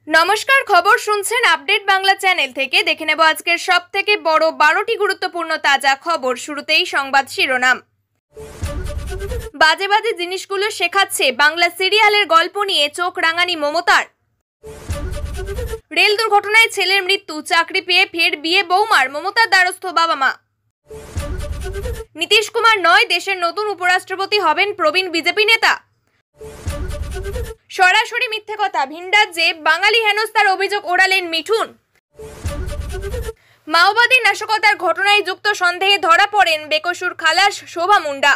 নমস্কার, খবর শুনছেন আপডেট বাংলা চ্যানেল থেকে। দেখে নেব আজকের সবথেকে বড় 12টি গুরুত্বপূর্ণ তাজা খবর। শুরুতেই সংবাদ শিরোনাম। বাজে বাজে জিনিসগুলো শেখাচ্ছে, বাংলা সিরিয়ালের গল্প নিয়ে চোখ রাঙানি মমতার। রেল দুর্ঘটনায় ছেলের মৃত্যু, চাকরি পেয়ে ফের বিয়ে বৌমার, মমতার দ্বারস্থ বাবা মা। নীতিশ কুমার নয়, দেশের নতুন উপরাষ্ট্রপতি হবেন প্রবীণ বিজেপি নেতা। সরাসরি মিথ্যে কথা, ভিন রাজ্যে বাঙালি হেনস্থার অভিযোগ ওড়ালেন মিঠুন। মাওবাদী নাশকতার ঘটনায় যুক্ত সন্দেহে ধরা পড়েন বেকসুর খালাস শোভা মুন্ডা।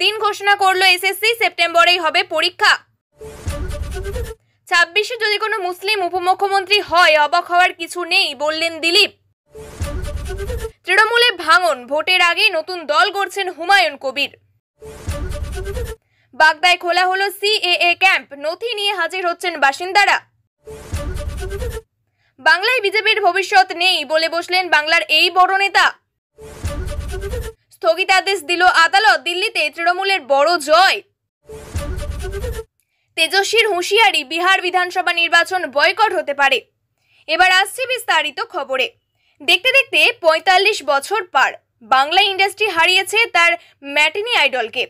দিন ঘোষণা করলো এসএসসি, সেপ্টেম্বরেই হবে পরীক্ষা। 26-এ যদি কোনো মুসলিম উপমুখ্যমন্ত্রী হয় অবাক হওয়ার কিছু নেই, বললেন দিলীপ। তৃণমূলে ভাঙন, ভোটের আগে নতুন দল গড়ছেন হুমায়ুন কবির। বাগদায় খোলা হলো সিএএ ক্যাম্প, নথি নিয়ে হাজির হচ্ছেন বাসিন্দারা। বাংলায় বিজেপির ভবিষ্যৎ নেই বলে বসলেন বাংলার এই বড় নেতা। স্থগিতাদেশ দিল আদালত, দিল্লিতে তৃণমূলের বড় জয়। তেজস্বীর হুঁশিয়ারি, বিহার বিধানসভা নির্বাচন বয়কট হতে পারে। এবার আসছে বিস্তারিত খবরে। দেখতে দেখতে 45 বছর পার, বাংলা ইন্ডাস্ট্রি হারিয়েছে তার ম্যাটিনি আইডলকে।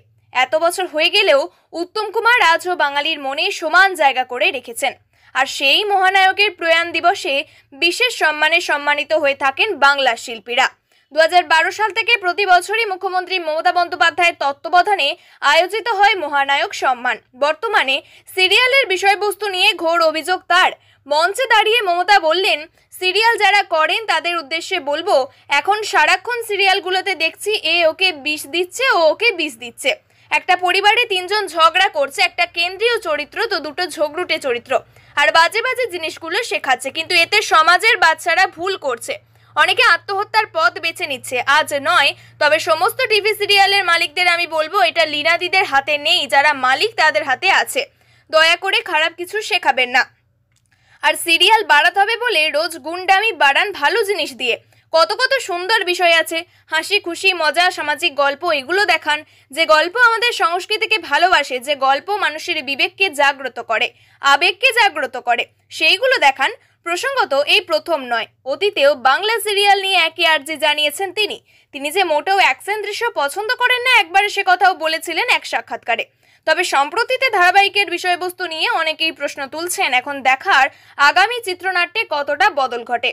এত বছর হয়ে গেলেও উত্তম কুমার আজও বাঙালির মনে সমান জায়গা করে রেখেছেন। আর সেই মহানায়কের প্রয়াণ দিবসে বিশেষ সম্মানে সম্মানিত হয়ে থাকেন বাংলার শিল্পীরা। 2012 সাল থেকে প্রতি বছরই মুখ্যমন্ত্রী মমতা বন্দ্যোপাধ্যায়ের তত্ত্বাবধানে আয়োজিত হয় মহানায়ক সম্মান। বর্তমানে সিরিয়ালের বিষয়বস্তু নিয়ে ঘোর অভিযোগ তার। মঞ্চে দাঁড়িয়ে মমতা বললেন, সিরিয়াল যারা করেন তাদের উদ্দেশ্যে বলবো, এখন সারাক্ষণ সিরিয়ালগুলোতে দেখছি এ ওকে বিষ দিচ্ছে, ও ওকে বিষ দিচ্ছে। একটা পরিবারে 3 জন ঝগড়া করছে, একটা কেন্দ্রীয় চরিত্র তো দুটো ঝগড়ুটে চরিত্র, আর বাজে বাজে জিনিসগুলো শেখাচ্ছে। কিন্তু এতে সমাজের বাচ্চারা ভুল করছে, অনেকে আত্মহত্যার পথ বেছে নিচ্ছে। আজ নয়, তবে সমস্ত টিভি সিরিয়ালের মালিকদের আমি বলবো, এটা লীনাদিদের হাতে নেই, যারা মালিক তাদের হাতে আছে। দয়া করে খারাপ কিছু শেখাবেন না। আর সিরিয়াল বাড়াতে হবে বলে রোজ গুন্ডামি বাড়ান ভালো জিনিস দিয়ে। কত কত সুন্দর বিষয় আছে, হাসি খুশি মজা সামাজিক গল্প, এগুলো দেখান। যে গল্প আমাদের সংস্কৃতিকে ভালোবাসে, যে গল্প মানুষের বিবেককে জাগ্রত করে, আবেগকে জাগ্রত করে, সেইগুলো দেখান। প্রসঙ্গত এই প্রথম নয়, অতীতেও বাংলা সিরিয়াল নিয়ে একই আর্জি জানিয়েছেন তিনি যে মোটেও অ্যাকশন দৃশ্য পছন্দ করেন না, একবার সে কথাও বলেছিলেন এক সাক্ষাৎকারে। তবে সম্প্রতিতে ধারাবাহিকের বিষয়বস্তু নিয়ে অনেকেই প্রশ্ন তুলছেন। এখন দেখার আগামী চিত্রনাট্যে কতটা বদল ঘটে।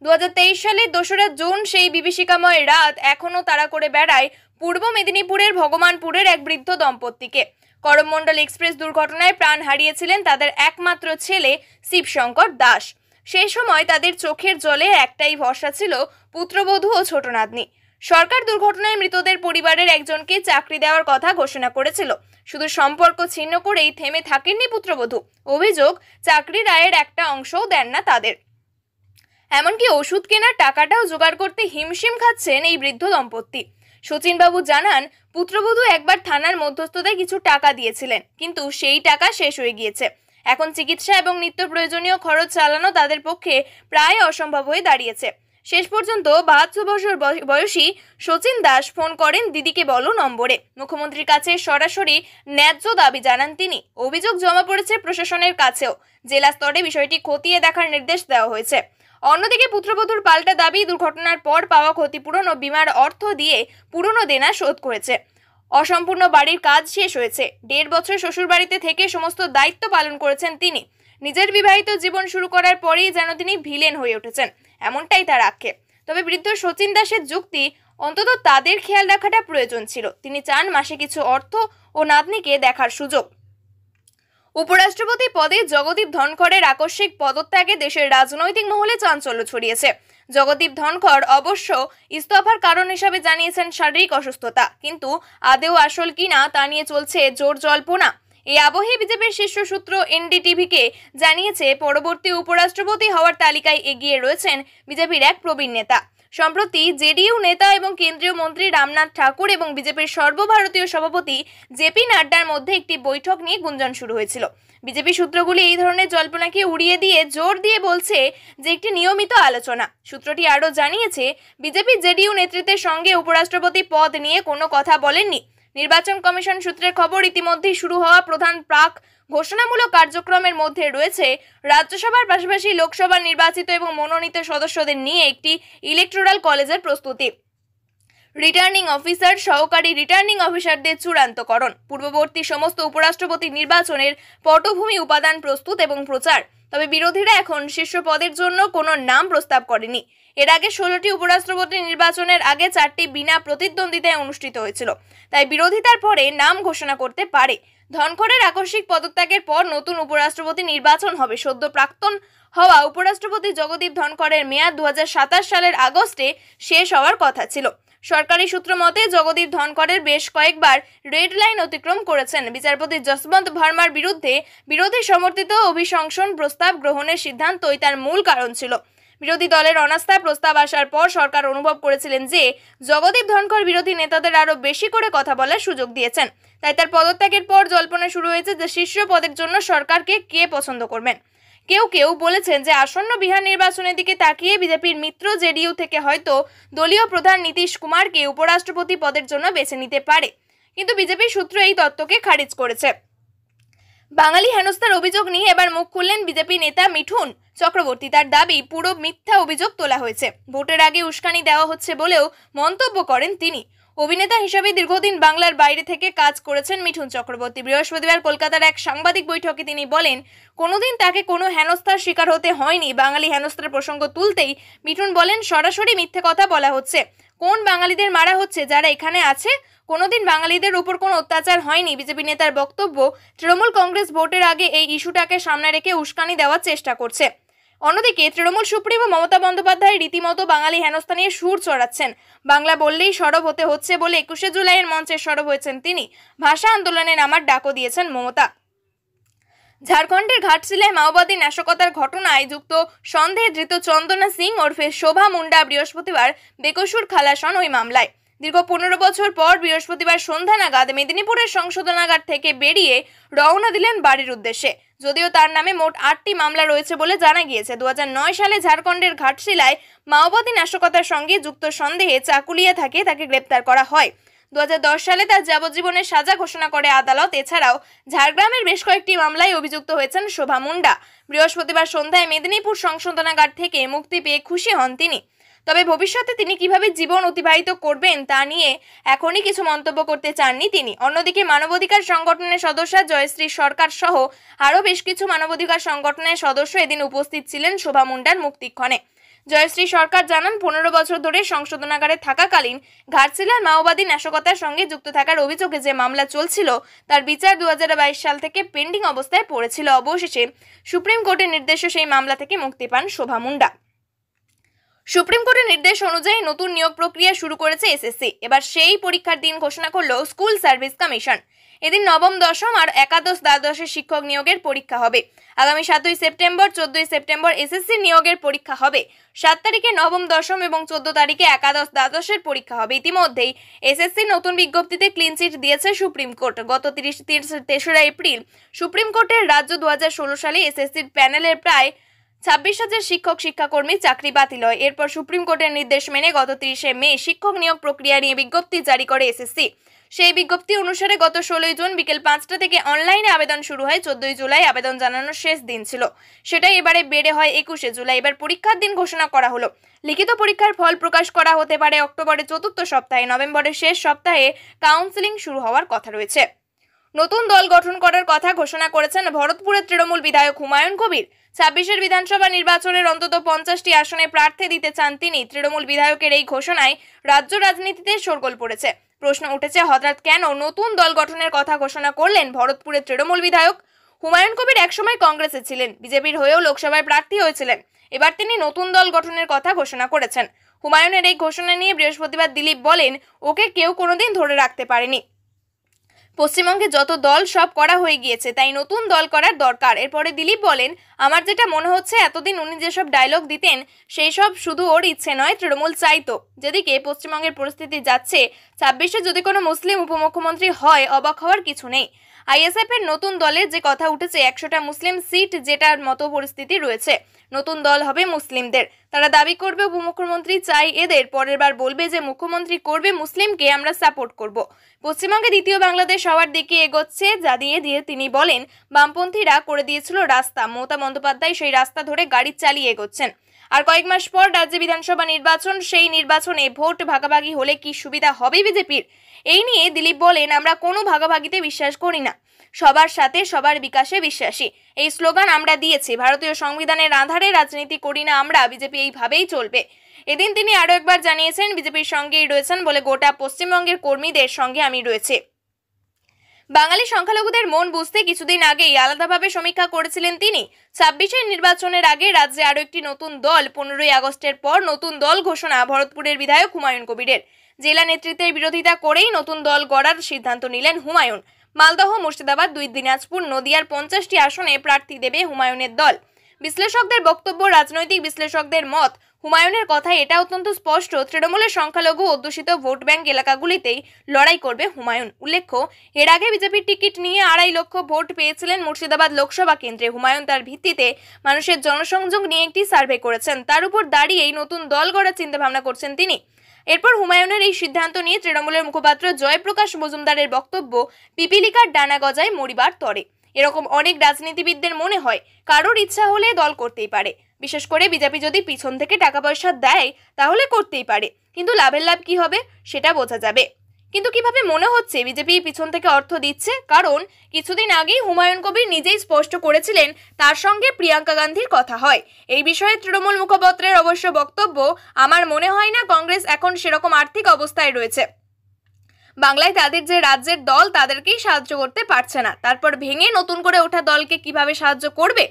2023 সালের 2রা জুন সেই বিভীষিকাময় রাত এখনো তাড়া করে বেড়ায় পূর্ব মেদিনীপুরের ভগবানপুরের এক বৃদ্ধ দম্পতিকে। করমমণ্ডল এক্সপ্রেস দুর্ঘটনায় প্রাণ হারিয়েছিলেন তাদের একমাত্র ছেলে শিবশঙ্কর দাস। সেই সময় তাদের চোখের জলে একটাই ভরসা ছিল পুত্রবধূ ও ছোট নাতনি। সরকার দুর্ঘটনায় মৃতদের পরিবারের একজনকে চাকরি দেওয়ার কথা ঘোষণা করেছিল। শুধু সম্পর্ক ছিন্ন করেই থেমে থাকেননি পুত্রবধূ। অভিযোগ, চাকরির আয়ের একটা অংশও দেন না তাদের। এমনকি ওষুধ কেনার টাকাটাও জোগাড় করতে হিমশিম খাচ্ছেন এই বৃদ্ধ দম্পতি। শচীনবাবু জানান, পুত্রবধূ একবার থানার মধ্যস্থতায় কিছু টাকা দিয়েছিলেন, কিন্তু সেই টাকা শেষ হয়ে গিয়েছে। এখন চিকিৎসা এবং নিত্য প্রয়োজনীয় খরচ চালানো তাদের পক্ষে প্রায় অসম্ভব হয়ে দাঁড়িয়েছে। শেষ পর্যন্ত 72 বছর বয়সী শচীন দাস ফোন করেন দিদিকে বলো নম্বরে। মুখ্যমন্ত্রীর কাছে সরাসরি ন্যায্য দাবি জানান তিনি। অভিযোগ জমা পড়েছে প্রশাসনের কাছেও। জেলা স্তরে বিষয়টি খতিয়ে দেখার নির্দেশ দেওয়া হয়েছে। অন্যদিকে পুত্রবধূর পাল্টা দাবি, দুর্ঘটনার পর পাওয়া ক্ষতিপূরণ ও বীমার অর্থ দিয়ে পুরনো দেনা শোধ করেছে। অসম্পূর্ণ বাড়ির কাজ শেষ হয়েছে। 1.5 বছর শ্বশুর বাড়িতে থেকে সমস্ত দায়িত্ব পালন করেছেন তিনি। নিজের বিবাহিত জীবন শুরু করার পরেই যেন তিনি ভিলেন হয়ে উঠেছেন, এমনটাই তার আক্ষেপ। তবে বৃদ্ধ শচীন দাসের যুক্তি, অন্তত তাদের খেয়াল রাখাটা প্রয়োজন ছিল। তিনি চান মাসে কিছু অর্থ ও নাতনিকে দেখার সুযোগ। উপরাষ্ট্রপতি পদে জগদীপ ধনখড়ের আকস্মিক পদত্যাগে দেশের রাজনৈতিক মহলে চাঞ্চল্য ছড়িয়েছে। জগদীপ ধনখড় অবশ্য ইস্তফার কারণ হিসাবে জানিয়েছেন শারীরিক অসুস্থতা, কিন্তু আদেও আসল কিনা তা নিয়ে চলছে জোর জল্পনা। এই আবহে বিজেপির শীর্ষ সূত্র এনডিটিভিকে জানিয়েছে, পরবর্তী উপরাষ্ট্রপতি হওয়ার তালিকায় এগিয়ে রয়েছেন বিজেপির এক প্রবীণ নেতা। সম্প্রতি জেডিইউ নেতা এবং কেন্দ্রীয় মন্ত্রী রামনাথ ঠাকুর এবং বিজেপির সর্বভারতীয় সভাপতি জেপি নাড্ডার মধ্যে একটি বৈঠক নিয়ে গুঞ্জন শুরু হয়েছিল। বিজেপি সূত্রগুলি এই ধরনের জল্পনাকে উড়িয়ে দিয়ে জোর দিয়ে বলছে যে একটি নিয়মিত আলোচনা। সূত্রটি আরও জানিয়েছে, বিজেপি জেডিইউ নেতৃত্বের সঙ্গে উপরাষ্ট্রপতি পদ নিয়ে কোনো কথা বলেননি। নির্বাচন কমিশন সূত্রের খবর, ইতিমধ্যেই শুরু হওয়া প্রধান প্রাক ঘোষণামূলক কার্যক্রমের মধ্যে রয়েছে রাজ্যসভার পাশাপাশি লোকসভার নির্বাচিত এবং মনোনীত সদস্যদের নিয়ে একটি ইলেকটোরাল কলেজের প্রস্তুতি, রিটার্নিং অফিসার, সহকারী রিটার্নিং অফিসারদের চূড়ান্তকরণ, পূর্ববর্তী সমস্ত উপরাষ্ট্রপতি নির্বাচনের পটভূমি উপাদান প্রস্তুত এবং প্রচার। তবে বিরোধীরা এখন শীর্ষ পদের জন্য কোনো নাম প্রস্তাব করেনি। এর আগে 16টি উপরাষ্ট্রপতি নির্বাচনের আগে 4টি বিনা প্রতিদ্বন্দ্বিতায় অনুষ্ঠিত হয়েছিল, তাই বিরোধিতার পরে নাম ঘোষণা করতে পারে। ধনখড়ের আকস্মিক পদত্যাগের পর নতুন উপরাষ্ট্রপতি নির্বাচন হবে। সদ্য প্রাক্তন হওয়া উপরাষ্ট্রপতি জগদীপ ধনখড়ের মেয়াদ 2027 সালের আগস্টে শেষ হওয়ার কথা ছিল। সরকারি সূত্র মতে জগদীপ ধনখড়ের বেশ কয়েকবার রেড লাইন অতিক্রম করেছেন। বিচারপতি যশবন্ত ভার্মার বিরুদ্ধে বিরোধী সমর্থিত অভিশংসন প্রস্তাব গ্রহণের সিদ্ধান্তই তার মূল কারণ ছিল। বিরোধী দলের অনাস্থা প্রস্তাব আসার পর সরকার অনুভব করেছিলেন যে জগদীপ ধনখড় বিরোধী নেতাদের আরও বেশি করে কথা বলার সুযোগ দিয়েছেন, তাই তার পদত্যাগের পর জল্পনা শুরু হয়েছে যে শীর্ষ পদের জন্য সরকারকে কে পছন্দ করবেন। কেউ কেউ বলেছেন যে আসন্ন বিহার নির্বাচনের দিকে তাকিয়ে বিজেপির মিত্র জেডিইউ থেকে হয়তো দলীয় প্রধান নীতিশ কুমারকে উপরাষ্ট্রপতি পদের জন্য বেছে নিতে পারে, কিন্তু বিজেপির সূত্র এই তত্ত্বকে খারিজ করেছে। বাঙালি হেনস্থার অভিযোগ নিয়ে এবার মুখ খুললেন বিজেপি নেতা মিঠুন চক্রবর্তী। তার দাবি পুরো মিথ্যা অভিযোগ তোলা হয়েছে, ভোটের আগে উস্কানি দেওয়া হচ্ছে বলেও মন্তব্য করেন তিনি। অভিনেতা হিসেবে দীর্ঘদিন বাংলার বাইরে থেকে কাজ করেছেন মিঠুন চক্রবর্তী। বৃহস্পতিবার কলকাতার এক সাংবাদিক বৈঠকে তিনি বলেন, কোনোদিন তাকে কোনো হেনস্থার শিকার হতে হয়নি। বাঙালি হেনস্থার প্রসঙ্গ তুলতেই মিঠুন বলেন, সরাসরি মিথ্যে কথা বলা হচ্ছে। কোন বাঙালিদের মারা হচ্ছে যারা এখানে আছে? কোনোদিন বাঙালিদের উপর কোনো অত্যাচার হয়নি। বিজেপি নেতার বক্তব্য, তৃণমূল কংগ্রেস ভোটের আগে এই ইস্যুটাকে সামনে রেখে উস্কানি দেওয়ার চেষ্টা করছে। অন্যদিকে তৃণমূল সুপ্রিমো মমতা বন্দ্যোপাধ্যায় রীতিমতো বাঙালি হেনস্থা নিয়ে সুর চড়াচ্ছেন। বাংলা বললেই সরব হতে হচ্ছে বলে 21শে জুলাইয়ের মঞ্চে সরব হয়েছেন তিনি। ভাষা আন্দোলনে নামার ডাকও দিয়েছেন মমতা। ঝাড়খণ্ডের ঘাটশিলায় মাওবাদী নাশকতার ঘটনায় যুক্ত সন্দেহে ধৃত চন্দনা সিং ওরফে শোভা মুন্ডা বৃহস্পতিবার বেকসুর খালাস হন ওই মামলায়। দীর্ঘ 15 বছর পর বৃহস্পতিবার সন্ধ্যা নাগাদ মেদিনীপুরের সংশোধনাগার থেকে বেরিয়ে রওনা দিলেন বাড়ির উদ্দেশ্যে। যদিও তার নামে মোট 8টি মামলা রয়েছে বলে জানা গিয়েছে। 2009 সালে ঝাড়খণ্ডের ঘাটশিলায় মাওবাদী নাশকতার সঙ্গে যুক্ত সন্দেহে চাকুলিয়া থেকে তাকে গ্রেপ্তার করা হয়। 2010 সালে তার যাবজ্জীবনের সাজা ঘোষণা করে আদালত। এছাড়াও ঝাড়গ্রামের বেশ কয়েকটি মামলায় অভিযুক্ত হয়েছেন শোভা মুন্ডা। বৃহস্পতিবার সন্ধ্যায় মেদিনীপুর সংশোধনাগার থেকে মুক্তি পেয়ে খুশি হন তিনি। তবে ভবিষ্যতে তিনি কিভাবে জীবন অতিবাহিত করবেন তা নিয়ে এখনই কিছু মন্তব্য করতে চাননি তিনি। অন্যদিকে মানবাধিকার সংগঠনের সদস্য জয়শ্রী সরকার সহ আরও বেশ কিছু মানবাধিকার সংগঠনের সদস্য এদিন উপস্থিত ছিলেন শোভা মুন্ডার মুক্তিক্ষণে। জয়শ্রী সরকার জানান, 15 বছর ধরে সংশোধনাগারে থাকাকালীন ঘাটশিলার মাওবাদী নাশকতার সঙ্গে যুক্ত থাকার অভিযোগে যে মামলা চলছিল তার বিচার 2022 সাল থেকে পেন্ডিং অবস্থায় পড়েছিল। অবশেষে সুপ্রিম কোর্টের নির্দেশে সেই মামলা থেকে মুক্তি পান শোভা মুন্ডা। সুপ্রিম কোর্টের নির্দেশ অনুযায়ী নতুন নিয়োগ প্রক্রিয়া শুরু করেছে এসএসসি। এবার সেই পরীক্ষার দিন ঘোষণা করলো স্কুল সার্ভিস কমিশন। এদিন নবম, দশম আর একাদশ দ্বাদশের শিক্ষক নিয়োগের পরীক্ষা হবে। আগামী 7ই সেপ্টেম্বর, 14ই সেপ্টেম্বর এসএসসি নিয়োগের পরীক্ষা হবে। 7 তারিখে নবম, দশম এবং 14 তারিখে একাদশ দ্বাদশের পরীক্ষা হবে। ইতিমধ্যেই এসএসসি নতুন বিজ্ঞপ্তিতে ক্লিন চিট দিয়েছে সুপ্রিম কোর্ট। গত 3রা এপ্রিল সুপ্রিম কোর্টের রাজ্য 2016 সালে এসএসসির প্যানেলের প্রায় 26,000 শিক্ষক শিক্ষাকর্মী চাকরি বাতিল হয়। এরপর সুপ্রিম কোর্টের নির্দেশ মেনে গত 30শে মে শিক্ষক নিয়োগ প্রক্রিয়া নিয়ে বিজ্ঞপ্তি জারি করে এসএসসি। সেই বিজ্ঞপ্তি অনুসারে গত 16ই জুন বিকেল 5টা থেকে অনলাইনে আবেদন শুরু হয়। 14ই জুলাই আবেদন জানানোর শেষ দিন ছিল, সেটাই এবারে বেড়ে হয় 21শে জুলাই। এবার পরীক্ষার দিন ঘোষণা করা হলো। লিখিত পরীক্ষার ফল প্রকাশ করা হতে পারে অক্টোবরের 4র্থ সপ্তাহে। নভেম্বরের শেষ সপ্তাহে কাউন্সেলিং শুরু হওয়ার কথা রয়েছে। নতুন দল গঠন করার কথা ঘোষণা করেছেন ভরতপুরের তৃণমূল বিধায়ক হুমায়ুন কবির। 26 বিধানসভা নির্বাচনের অন্তত 50টি আসনে প্রার্থী দিতে চান তিনি। তৃণমূল বিধায়কের এই ঘোষণায় রাজ্য রাজনীতিতে শোরগোল পড়েছে। প্রশ্ন উঠেছে, হঠাৎ কেন নতুন দল গঠনের কথা ঘোষণা করলেন ভরতপুরের তৃণমূল বিধায়ক? হুমায়ুন কবির একসময় কংগ্রেসে ছিলেন, বিজেপির হয়েও লোকসভায় প্রার্থী হয়েছিলেন। এবার তিনি নতুন দল গঠনের কথা ঘোষণা করেছেন। হুমায়ুনের এই ঘোষণা নিয়ে বৃহস্পতিবার দিলীপ বলেন, ওকে কেউ কোনোদিন ধরে রাখতে পারেনি। পশ্চিমবঙ্গে যত দল সব করা হয়ে গিয়েছে, তাই নতুন দল করার দরকার। এরপরে দিলীপ বলেন, আমার যেটা মনে হচ্ছে এতদিন উনি যেসব ডায়লগ দিতেন সেই সব শুধু ওর ইচ্ছে নয়, তৃণমূল চাইতো। যেদিকে পশ্চিমবঙ্গের পরিস্থিতি যাচ্ছে, 26-এ যদি কোনো মুসলিম উপমুখ্যমন্ত্রী হয় অবাক হওয়ার কিছু নেই। আইএসএফ এর নতুন দলের যে কথা উঠেছে 100টা মুসলিম সিট যেটার মতো পরিস্থিতি রয়েছে, নতুন দল হবে মুসলিমদের। তারা দাবি করবে উপমুখ্যমন্ত্রী চাই এদের, পরের বার বলবে যে মুখ্যমন্ত্রী করবে মুসলিমকে, আমরা সাপোর্ট করব। পশ্চিমবঙ্গে দ্বিতীয় বাংলাদেশ হওয়ার দিকে এগোচ্ছে জানিয়ে দিয়ে তিনি বলেন, বামপন্থীরা করে দিয়েছিল রাস্তা, মমতা বন্দ্যোপাধ্যায় সেই রাস্তা ধরে গাড়ি চালিয়ে এগোচ্ছেন। আর কয়েক মাস পর রাজ্যে বিধানসভা নির্বাচন, সেই নির্বাচনে ভোট ভাগাভাগি হলে কি সুবিধা হবে বিজেপির? এই নিয়ে দিলীপ বলেন, আমরা কোনো ভাগাভাগিতে বিশ্বাস করি না, সবার সাথে সবার বিকাশে বিশ্বাসী। এই স্লোগান আমরা দিয়েছি, ভারতীয় সংবিধানের আধারে রাজনীতি করি না আমরা, বিজেপি এইভাবেই চলবে। এদিন তিনি আরো একবার জানিয়েছেন, বিজেপির সঙ্গেই রয়েছেন বলে গোটা পশ্চিমবঙ্গের কর্মীদের সঙ্গে আমি রয়েছে। বাঙালি সংখ্যালঘুদের মন বুঝতে কিছুদিন আগেই আলাদাভাবে সমীক্ষা করেছিলেন তিনি। 26-এর নির্বাচনের আগে রাজ্যে আরো একটি নতুন দল, 15ই আগস্টের পর নতুন দল ঘোষণা ভরতপুরের বিধায়ক হুমায়ুন কবিরের। জেলা নেতৃত্বের বিরোধিতা করেই নতুন দল গড়ার সিদ্ধান্ত নিলেন হুমায়ুন। মালদহ, মুর্শিদাবাদ, দিনাজপুর, নদিয়ার 50টি আসনে প্রার্থী দেবে হুমায়ুনের দল। বিশ্লেষকদের বক্তব্য, রাজনৈতিক বিশ্লেষকদের মত, হুমায়ুনের কথায় এটা অত্যন্ত স্পষ্ট, তৃণমূলের সংখ্যালঘু অধ্যুষিত ভোট ব্যাংক এলাকাগুলিতেই লড়াই করবে হুমায়ুন। উল্লেখ্য, এর আগে বিজেপির টিকিট নিয়ে 2.5 লক্ষ ভোট পেয়েছিলেন মুর্শিদাবাদ লোকসভা কেন্দ্রে হুমায়ুন। তার ভিত্তিতে মানুষের জনসংযোগ নিয়ে একটি সার্ভে করেছেন, তার উপর দাঁড়িয়েই নতুন দল গড়ার চিন্তাভাবনা করছেন তিনি। এরপর হুমায়ুনের এই সিদ্ধান্ত নিয়ে তৃণমূলের মুখপাত্র জয়প্রকাশ মজুমদারের বক্তব্য, পিপিলিকার ডানা গজায় মরিবার তরে। এরকম অনেক রাজনীতিবিদদের মনে হয়, কারোর ইচ্ছা হলে দল করতেই পারে, বিশেষ করে বিজেপি যদি পিছন থেকে টাকা পয়সা দেয় তাহলে করতেই পারে, কিন্তু লাভের লাভ কি হবে সেটা বোঝা যাবে। কিন্তু কিভাবে মনে হচ্ছে বিজেপি পিছন থেকে অর্থ দিচ্ছে? কারণ কিছুদিন আগেই হুমায়ুন কবির নিজেই স্পষ্ট করেছিলেন তার সঙ্গে প্রিয়াঙ্কা গান্ধীর কথা হয়। এই বিষয়ে তৃণমূল মুখপাত্রের অবশ্য বক্তব্য, আমার মনে হয় না কংগ্রেস এখন সেরকম আর্থিক অবস্থায় রয়েছে, বাংলায় তাদের যে রাজ্যের দল তাদেরকেই সাহায্য করতে পারছে না, তারপর ভেঙে নতুন করে ওঠা দলকে কিভাবে সাহায্য করবে?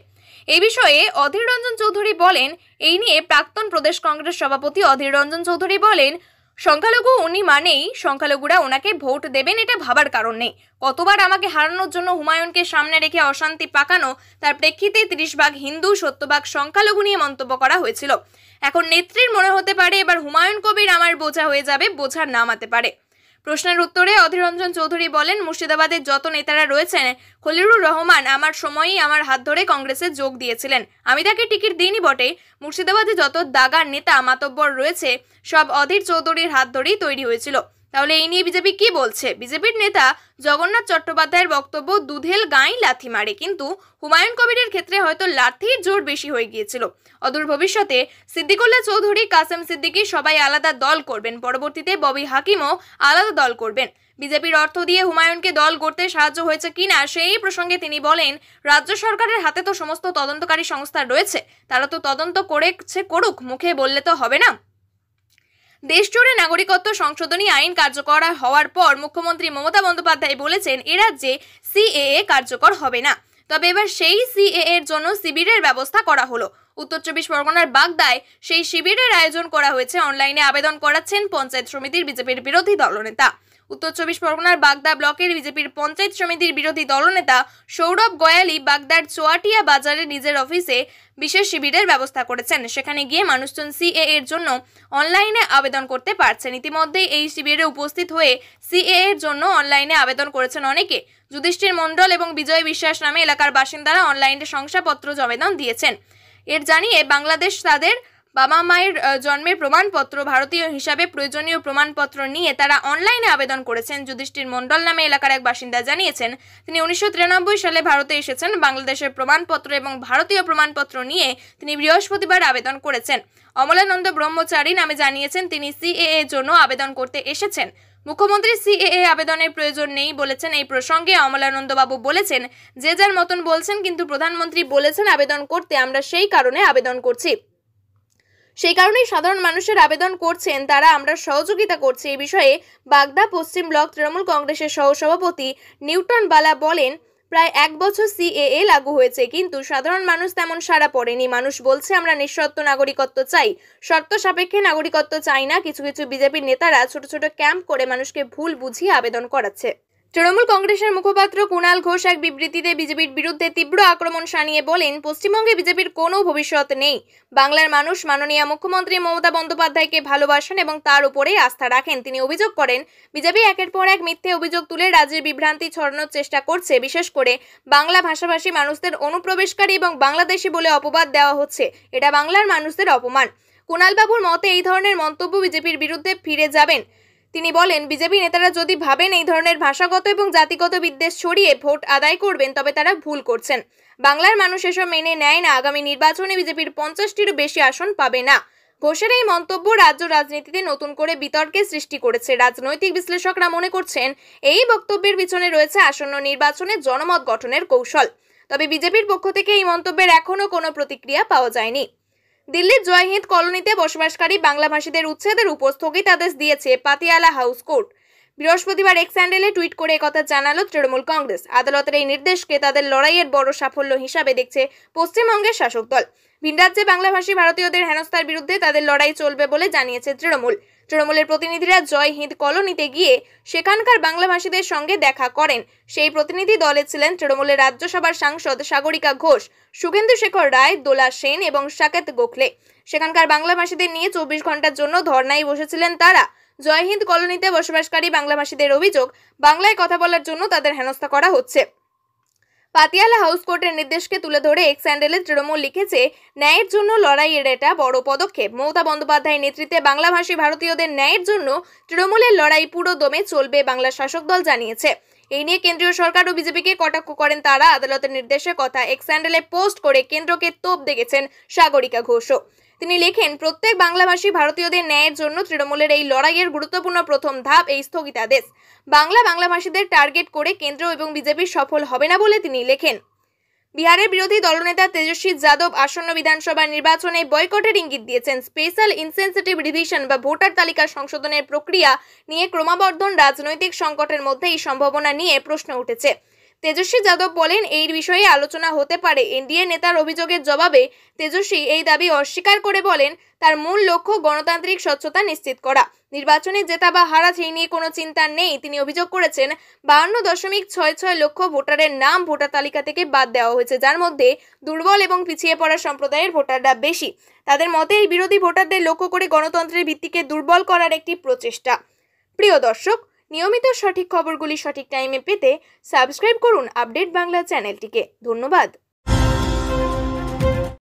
এই বিষয়ে অধীর রঞ্জন চৌধুরী বলেন, এই নিয়ে প্রাক্তন প্রদেশ কংগ্রেস সভাপতি অধীর রঞ্জন চৌধুরী বলেন, সংখ্যালঘু উনি মানেই সংখ্যালঘুরা ওনাকে ভোট দেবেন, এটা ভাবার কারণ নেই। কতবার আমাকে হারানোর জন্য হুমায়ুনকে সামনে রেখে অশান্তি পাকানো, তার প্রেক্ষিতে 30 ভাগ হিন্দু 70 ভাগ সংখ্যালঘু নিয়ে মন্তব্য করা হয়েছিল। এখন নেত্রীর মনে হতে পারে এবার হুমায়ুন কবির আমার বোঝা হয়ে যাবে, বোঝা নামাতে পারে। প্রশ্নের উত্তরে অধীর রঞ্জন চৌধুরী বলেন, মুর্শিদাবাদের যত নেতারা রয়েছেন, খলিলুর রহমান আমার সময়ই আমার হাত ধরে কংগ্রেসে যোগ দিয়েছিলেন, আমি তাকে টিকিট দিইনি বটে। মুর্শিদাবাদে যত দাগার নেতা মাতব্বর রয়েছে সব অধীর চৌধুরীর হাত ধরেই তৈরি হয়েছিল। তাহলে এই নিয়ে বিজেপি কি বলছে? বিজেপির নেতা জগন্নাথ চট্টোপাধ্যায়ের বক্তব্য, দুধেল গাঁই লাথি মারে, কিন্তু হুমায়ুন কবিরের ক্ষেত্রে হয়তো লাথির জোর বেশি হয়ে গিয়েছিল। অদূর ভবিষ্যতে সিদ্দিকুল্লাহ চৌধুরী, কাসেম সিদ্দিকী সবাই আলাদা দল করবেন, পরবর্তীতে ববি হাকিমও আলাদা দল করবেন। বিজেপির অর্থ দিয়ে হুমায়ুনকে দল গড়তে সাহায্য হয়েছে কিনা সেই প্রসঙ্গে তিনি বলেন, রাজ্য সরকারের হাতে তো সমস্ত তদন্তকারী সংস্থা রয়েছে, তারা তো তদন্ত করেছে, করুক, মুখে বললে তো হবে না। দেশজুড়ে নাগরিকত্ব সংশোধনী আইন কার্যকর হওয়ার পর মুখ্যমন্ত্রী মমতা বন্দ্যোপাধ্যায় বলেছেন এ রাজ্যে সিএএ কার্যকর হবে না, তবে এবার সেই সিএএ এর জন্য শিবিরের ব্যবস্থা করা হলো। উত্তর 24 পরগনার বাগদায় সেই শিবিরের আয়োজন করা হয়েছে। অনলাইনে আবেদন করাচ্ছেন পঞ্চায়েত সমিতির বিজেপির বিরোধী দলনেতা। উত্তর 24 পরগনার বাগদা ব্লকের বিজেপির পঞ্চায়েত সমিতির বিরোধী দলনেতা সৌরভ গয়ালি বাগদার চোয়াটিয়া বাজারে নিজের অফিসে বিশেষ শিবিরের ব্যবস্থা করেছেন। সেখানে গিয়ে মানুষজন সিএএ এর জন্য অনলাইনে আবেদন করতে পারছেন। ইতিমধ্যেই এই শিবিরে উপস্থিত হয়ে সিএএ এর জন্য অনলাইনে আবেদন করেছেন অনেকে। যুধিষ্ঠির মণ্ডল এবং বিজয় বিশ্বাস নামে এলাকার বাসিন্দারা অনলাইনে শংসাপত্র আবেদন দিয়েছেন। এর জানিয়ে বাংলাদেশ তাদের বাবা মায়ের জন্মের প্রমাণপত্র, ভারতীয় হিসাবে প্রয়োজনীয় প্রমাণপত্র নিয়ে তারা অনলাইনে আবেদন করেছেন। যুধিষ্ঠির মণ্ডল নামে এলাকার এক বাসিন্দা জানিয়েছেন, তিনি 1993 সালে ভারতে এসেছেন। বাংলাদেশের প্রমাণপত্র এবং ভারতীয় প্রমাণপত্র নিয়ে তিনি বৃহস্পতিবার আবেদন করেছেন। অমলানন্দ ব্রহ্মচারী নামে জানিয়েছেন, তিনি সিএএ এর জন্য আবেদন করতে এসেছেন। মুখ্যমন্ত্রী সিএএ আবেদনের প্রয়োজন নেই বলেছেন। এই প্রসঙ্গে অমলানন্দ বাবু বলেছেন, যে যার মতন বলছেন, কিন্তু প্রধানমন্ত্রী বলেছেন আবেদন করতে, আমরা সেই কারণে আবেদন করছি, সেই কারণেই সাধারণ মানুষের আবেদন করছেন, তারা আমরা সহযোগিতা করছি। এই বিষয়ে বাগদা পশ্চিম ব্লক তৃণমূল কংগ্রেসের সহসভাপতি নিউটন বালা বলেন, প্রায় 1 বছর সিএএ লাগু হয়েছে, কিন্তু সাধারণ মানুষ তেমন সাড়া পড়েনি। মানুষ বলছে আমরা নিঃশর্ত নাগরিকত্ব চাই, শর্ত সাপেক্ষে নাগরিকত্ব চাই না। কিছু কিছু বিজেপির নেতারা ছোট ছোট ক্যাম্প করে মানুষকে ভুল বুঝিয়ে আবেদন করাচ্ছে। তৃণমূল কংগ্রেসের মুখপাত্র কুণাল ঘোষ এক বিবৃতিতে বিজেপির বিরুদ্ধে তীব্র আক্রমণ শানিয়ে বলেন, পশ্চিমবঙ্গে বিজেপির কোনো ভবিষ্যৎ নেই। বাংলার মানুষ মাননীয় মুখ্যমন্ত্রী মমতা বন্দ্যোপাধ্যায়কে ভালোবাসেন এবং তার উপরেই আস্থা রাখেন। তিনি অভিযোগ করেন, বিজেপি একের পর এক মিথ্যে অভিযোগ তুলে রাজ্যের বিভ্রান্তি ছড়ানোর চেষ্টা করছে। বিশেষ করে বাংলা ভাষাভাষী মানুষদের অনুপ্রবেশকারী এবং বাংলাদেশি বলে অপবাদ দেওয়া হচ্ছে। এটা বাংলার মানুষদের অপমান। কুণালবাবুর মতে এই ধরনের মন্তব্য বিজেপির বিরুদ্ধে ফিরে যাবেন। তিনি বলেন, বিজেপি নেতারা যদি ভাবেন এই ধরনের ভাষাগত এবং জাতিগত বিদ্বেষ ছড়িয়ে ভোট আদায় করবেন, তবে তারা ভুল করছেন। বাংলার মানুষ এসব মেনে নেয় না। আগামী নির্বাচনে বিজেপির 50টিরও বেশি আসন পাবে না। ঘোষের এই মন্তব্য রাজ্য রাজনীতিতে নতুন করে বিতর্কের সৃষ্টি করেছে। রাজনৈতিক বিশ্লেষকরা মনে করছেন, এই বক্তব্যের পিছনে রয়েছে আসন্ন নির্বাচনে জনমত গঠনের কৌশল। তবে বিজেপির পক্ষ থেকে এই মন্তব্যের এখনো কোনো প্রতিক্রিয়া পাওয়া যায়নি। দিল্লির জয় হিন্দ কলোনিতে বসবাসকারী বাংলাভাষীদের উচ্ছেদের উপর স্থগিতাদেশ দিয়েছে পাতিয়ালা হাউস কোর্ট। বৃহস্পতিবার এক্স হ্যান্ডেলে টুইট করে একথা জানালো তৃণমূল কংগ্রেস। আদালতের এই নির্দেশকে তাদের লড়াইয়ের বড় সাফল্য হিসাবে দেখছে পশ্চিমবঙ্গের শাসক দল। ভিন রাজ্যে বাংলাভাষী ভারতীয়দের হেনস্থার বিরুদ্ধে তাদের লড়াই চলবে বলে জানিয়েছে তৃণমূলের প্রতিনিধিরা জয় হিন্দ কলোনিতে গিয়ে সেখানকার বাংলাভাষীদের সঙ্গে দেখা করেন। সেই প্রতিনিধি দলে ছিলেন তৃণমূলের রাজ্যসভার সাংসদ সাগরিকা ঘোষ, সুখেন্দু শেখর রায়, দোলা সেন এবং সাকেত গোখলে। সেখানকার বাংলাভাষীদের নিয়ে 24 ঘন্টার জন্য ধর্নায় বসেছিলেন তারা। জয় হিন্দ কলোনিতে বসবাসকারী বাংলাভাষীদের অভিযোগ, বাংলায় কথা বলার জন্য তাদের হেনস্থা করা হচ্ছে। পাতিয়ালা হাউস কোর্টের নির্দেশকে তুলে ধরে এক্স হ্যান্ডেলে তৃণমূল লিখেছে, ন্যায়ের জন্য লড়াইয়ের এটা বড় পদক্ষেপ। মমতা বন্দ্যোপাধ্যায়ের নেতৃত্বে বাংলাভাষী ভারতীয়দের ন্যায়ের জন্য তৃণমূলের লড়াই পুরো দমে চলবে, বাংলা শাসক দল জানিয়েছে। এই নিয়ে কেন্দ্রীয় সরকার ও বিজেপিকে কটাক্ষ করেন তারা। আদালতের নির্দেশের কথা এক্স হ্যান্ডেলে পোস্ট করে কেন্দ্রকে তোপ দেখেছেন সাগরিকা ঘোষও। তিনি লেখেন, প্রত্যেক বাংলাভাষী ভারতীয়দের ন্যায়ের জন্য তৃণমূলের এই লড়াইয়ের গুরুত্বপূর্ণ প্রথম ধাপ এই স্থগিতাদেশ। বাংলাভাষীদের টার্গেট করে কেন্দ্র এবং বিজেপি সফল হবে না বলে তিনি লেখেন। বিহারের বিরোধী দলনেতা তেজস্বী যাদব আসন্ন বিধানসভা নির্বাচনে বয়কটের ইঙ্গিত দিয়েছেন। স্পেশাল ইনসেনসিটিভ রিভিশন বা ভোটার তালিকা সংশোধনের প্রক্রিয়া নিয়ে ক্রমবর্ধমান রাজনৈতিক সংকটের মধ্যে এই সম্ভাবনা নিয়ে প্রশ্ন উঠেছে। তেজস্বী যাদব বলেন, এই বিষয়ে আলোচনা হতে পারে। এনডিএ নেতার অভিযোগের জবাবে তেজস্বী এই দাবি অস্বীকার করে বলেন, তার মূল লক্ষ্য গণতান্ত্রিক স্বচ্ছতা নিশ্চিত করা। নির্বাচনে জেতা বা হারা সেই নিয়ে কোনো চিন্তা নেই। তিনি অভিযোগ করেছেন, 52.66 লক্ষ ভোটারের নাম ভোটার তালিকা থেকে বাদ দেওয়া হয়েছে, যার মধ্যে দুর্বল এবং পিছিয়ে পড়া সম্প্রদায়ের ভোটাররা বেশি। তাদের মতে এই বিরোধী ভোটারদের লক্ষ্য করে গণতন্ত্রের ভিত্তিকে দুর্বল করার একটি প্রচেষ্টা। প্রিয় দর্শক, নিয়মিত সঠিক খবরগুলি সঠিক টাইমে পেতে সাবস্ক্রাইব করুন আপডেট বাংলা চ্যানেলটিকে। ধন্যবাদ।